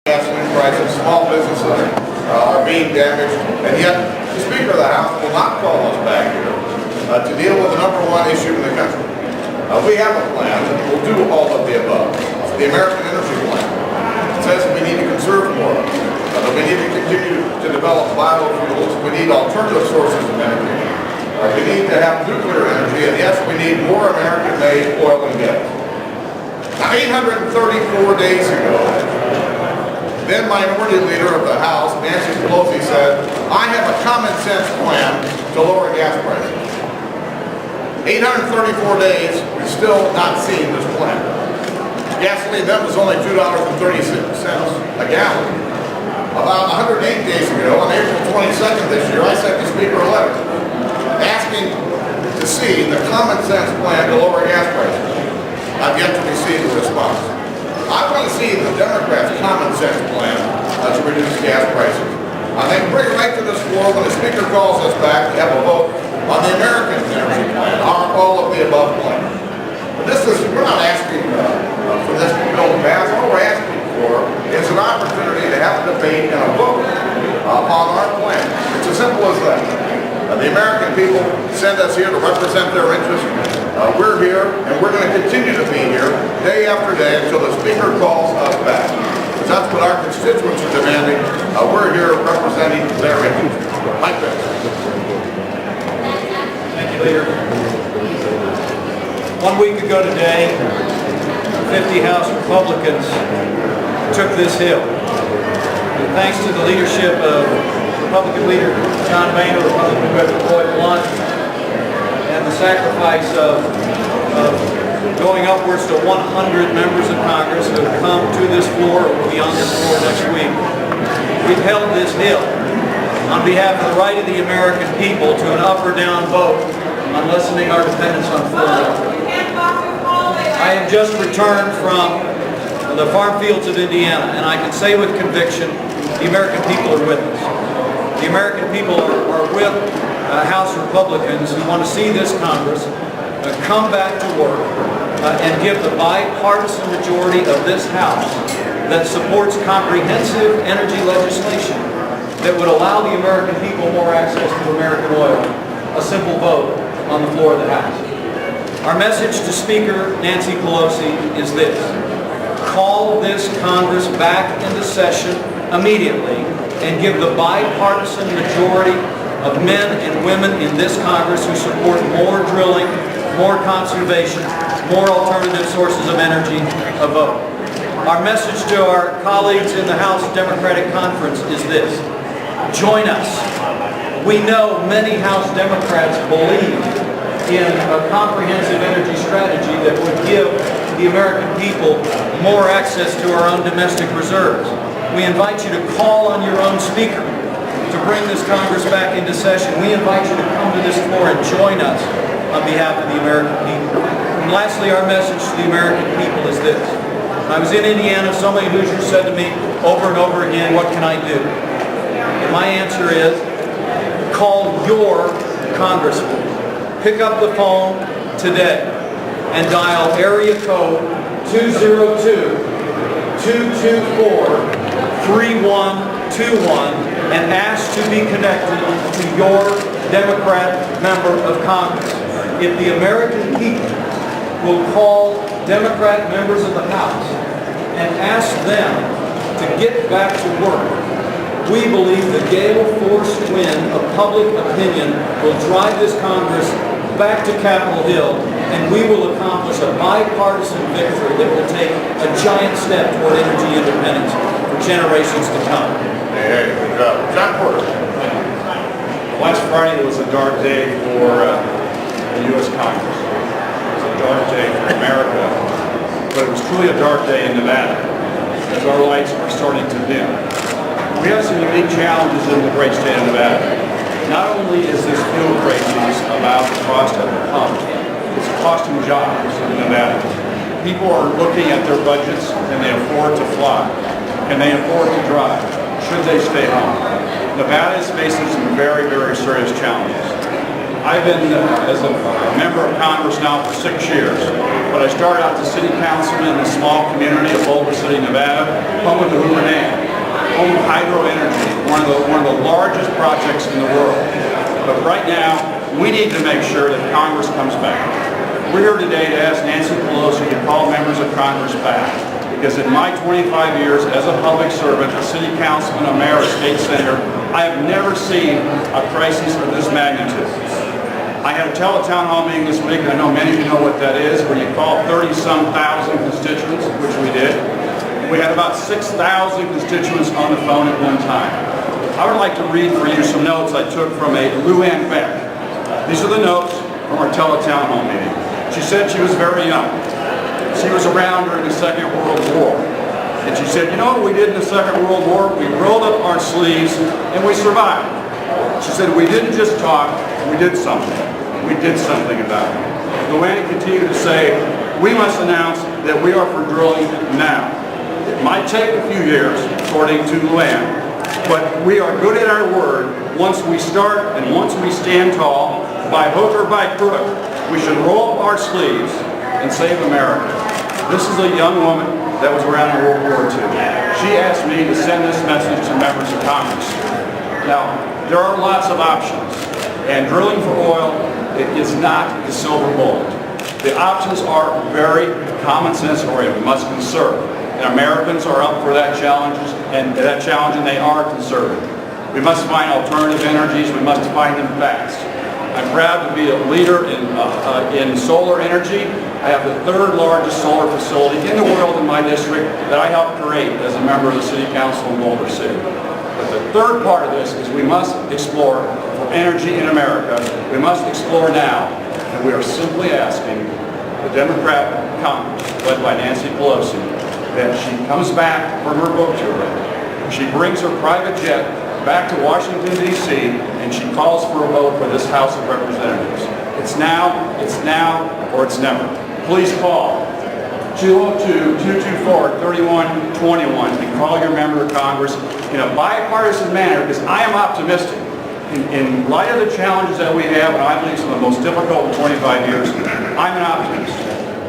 gasoline prices, small businesses are being damaged, and yet the Speaker of the House will not call us back here to deal with the #1 issue in the country. We have a plan that will do all of the above. The American Energy Plan says that we need to conserve more, that we need to continue to develop biofuels, we need alternative sources of energy, we need to have nuclear energy, and yes, we need more American-made oil and gas. Now, 834 days ago, then Minority Leader of the House, Nancy Pelosi, said, I have a common sense plan to lower gas prices. 834 days, we've still not seen this plan. Gasoline then was only $2.36 a gallon. About 108 days ago, on April 22nd this year, I sent the Speaker a letter asking to see the common sense plan to lower gas prices. I've yet to receive a response. I want to see the Democrats' common sense plan to reduce gas prices. I think bring it right to this floor when the Speaker calls us back to have a vote on the American Energy Plan, all of the above plan. But we're not asking for this bill to pass. All we're asking for is an opportunity to have a debate and a vote on our plan. It's as simple as that. The American people send us here to represent their interests. We're here, and we're going to continue to be here day after day until the Speaker calls us back. Because that's what our constituents are demanding. We're here representing their interests. Like that. Thank you, Leader. 1 week ago today, 50 House Republicans took this hill. And thanks to the leadership of Republican Leader Boehner, Republican Leader Blunt, and the sacrifice of going upwards to 100 members of Congress who have come to this floor or will be on this floor next week, we've held this hill on behalf of the right of the American people to an up or down vote on lessening our dependence on foreign oil. I have just returned from the farm fields of Indiana, and I can say with conviction, the American people are with us. The American people are with House Republicans who want to see this Congress come back to work and give the bipartisan majority of this House that supports comprehensive energy legislation that would allow the American people more access to American oil, a simple vote on the floor of the House. Our message to Speaker Nancy Pelosi is this: call this Congress back into session immediately and give the bipartisan majority of men and women in this Congress who support more drilling, more conservation, more alternative sources of energy a vote. Our message to our colleagues in the House Democratic Conference is this: join us. We know many House Democrats believe in a comprehensive energy strategy that would give the American people more access to our own domestic reserves. We invite you to call on your own Speaker to bring this Congress back into session. We invite you to come to this floor and join us on behalf of the American people. And lastly, our message to the American people is this: when I was in Indiana, so many Hoosiers said to me over and over again, what can I do? And my answer is, call your congressman. Pick up the phone today and dial area code 202-224-3121 and ask to be connected to your Democrat member of Congress. If the American people will call Democrat members of the House and ask them to get back to work, we believe the gale force wind of public opinion will drive this Congress back to Capitol Hill, and we will accomplish a bipartisan victory that will take a giant step toward energy independence for generations to come. Hey, good job. John Porter. Last Friday was a dark day for the U.S. Congress. It was a dark day for America, but it was truly a dark day in Nevada as our lights are starting to dim. We have some unique challenges in the great state of Nevada. Not only is this fuel crisis about the cost of the pump, it's costing jobs in Nevada. People are looking at their budgets. Can they afford to fly? Can they afford to drive? Should they stay home? Nevada is facing some very, very serious challenges. I've been as a member of Congress now for 6 years, but I started out as a city councilman in a small community of Boulder City, Nevada, home of the Hoover Dam. one of the largest projects in the world. But right now, we need to make sure that Congress comes back. We're here today to ask Nancy Pelosi to call members of Congress back. Because in my 25 years as a public servant, a city councilman, a mayor, a state senator, I have never seen a crisis of this magnitude. I had a town hall meeting this week, and I know many of you know what that is, where you call 30-some thousand constituents, which we did. We had about 6,000 constituents on the phone at one time. I would like to read for you some notes I took from a Luann Beck. These are the notes from our town hall meeting. She said she was very young. She was around during the Second World War. And she said, you know what we did in the Second World War? We rolled up our sleeves and we survived. She said, we didn't just talk, we did something. We did something about it. Luann continued to say, we must announce that we are for drilling now. It might take a few years, according to Luann, but we are good at our word. Once we start and once we stand tall, by hook or by crook, we should roll up our sleeves and save America. This is a young woman that was around in World War II. She asked me to send this message to members of Congress. Now, there are lots of options, and drilling for oil is not the silver bullet. The options are very common sense oriented. We must conserve. And Americans are up for that challenge, and they are conservative. We must find alternative energies. We must find them fast. I'm proud to be a leader in solar energy. I have the third largest solar facility in the world in my district that I helped create as a member of the City Council in Boulder City. But the third part of this is we must explore for energy in America. We must explore now. And we are simply asking the Democrat Congress, led by Nancy Pelosi, that she comes back from her book tour. She brings her private jet back to Washington, D.C., and she calls for a vote for this House of Representatives. It's now, or it's never. Please call 202-224-3121 and call your member of Congress in a bipartisan manner, because I am optimistic. In light of the challenges that we have, and I believe some of the most difficult in 25 years, I'm an optimist.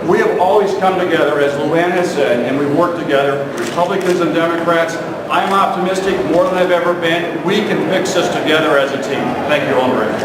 We have always come together, as Luann has said, and we've worked together, Republicans and Democrats. I'm optimistic more than I've ever been. We can fix this together as a team. Thank you all very much.